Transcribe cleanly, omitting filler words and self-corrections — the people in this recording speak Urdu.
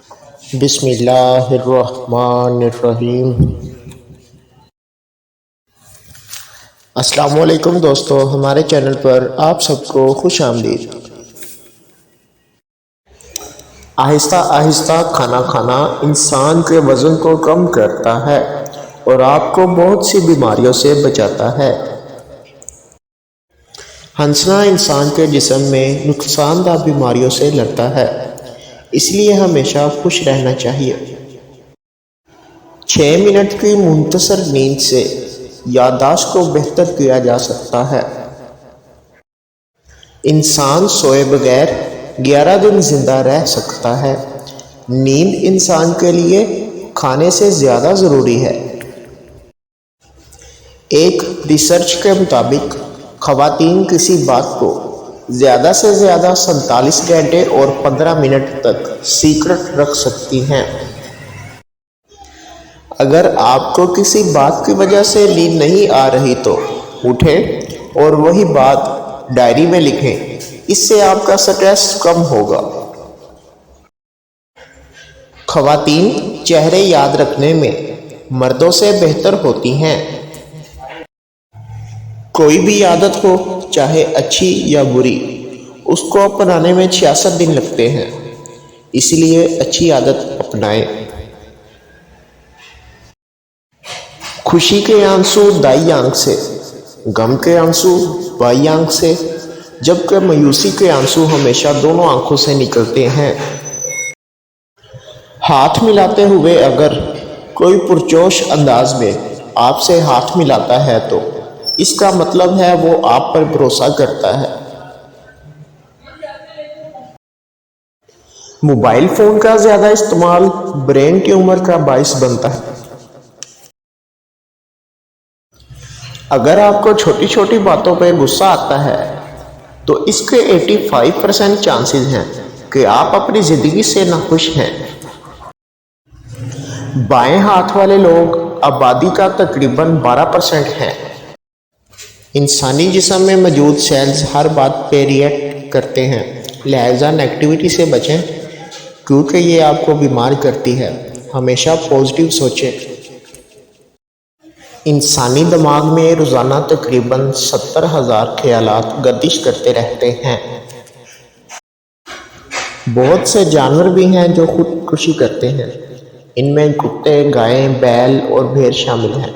بسم اللہ الرحمن الرحیم۔ السلام علیکم دوستو، ہمارے چینل پر آپ سب کو خوش آمدید۔ آہستہ آہستہ کھانا کھانا انسان کے وزن کو کم کرتا ہے اور آپ کو بہت سی بیماریوں سے بچاتا ہے۔ ہنسنا انسان کے جسم میں نقصان دہ بیماریوں سے لڑتا ہے، اس لیے ہمیشہ خوش رہنا چاہیے۔ 6 منٹ کی منتظر نیند سے یادداشت کو بہتر کیا جا سکتا ہے۔ انسان سوئے بغیر 11 دن زندہ رہ سکتا ہے۔ نیند انسان کے لیے کھانے سے زیادہ ضروری ہے۔ ایک ریسرچ کے مطابق خواتین کسی بات کو زیادہ سے زیادہ 47 گھنٹے اور 15 منٹ تک سیکرٹ رکھ سکتی ہیں۔ اگر آپ کو کسی بات کی وجہ سے نیند نہیں آ رہی تو اٹھیں اور وہی بات ڈائری میں لکھیں، اس سے آپ کا سٹریس کم ہوگا۔ خواتین چہرے یاد رکھنے میں مردوں سے بہتر ہوتی ہیں۔ کوئی بھی عادت ہو، چاہے اچھی یا بری، اس کو اپنانے میں 66 دن لگتے ہیں، اس لیے اچھی عادت اپنائیں۔ خوشی کے آنسو دائیں آنکھ سے، غم کے آنسو بائیں آنکھ سے، جبکہ مایوسی کے آنسو ہمیشہ دونوں آنکھوں سے نکلتے ہیں۔ ہاتھ ملاتے ہوئے اگر کوئی پرجوش انداز میں آپ سے ہاتھ ملاتا ہے تو اس کا مطلب ہے وہ آپ پر بھروسہ کرتا ہے۔ موبائل فون کا زیادہ استعمال برین ٹیومر کا باعث بنتا ہے۔ اگر آپ کو چھوٹی چھوٹی باتوں پہ غصہ آتا ہے تو اس کے 85% چانسز ہیں کہ آپ اپنی زندگی سے ناخوش ہیں۔ بائیں ہاتھ والے لوگ آبادی کا تقریباً 12% ہیں۔ انسانی جسم میں موجود سیلز ہر بات پہ ری ایکٹ کرتے ہیں، لہذا نیگیٹیوٹی سے بچیں کیونکہ یہ آپ کو بیمار کرتی ہے۔ ہمیشہ پازیٹیو سوچیں۔ انسانی دماغ میں روزانہ تقریباً 70,000 خیالات گردش کرتے رہتے ہیں۔ بہت سے جانور بھی ہیں جو خودکشی کرتے ہیں، ان میں کتے، گائیں، بیل اور بھیڑ شامل ہیں۔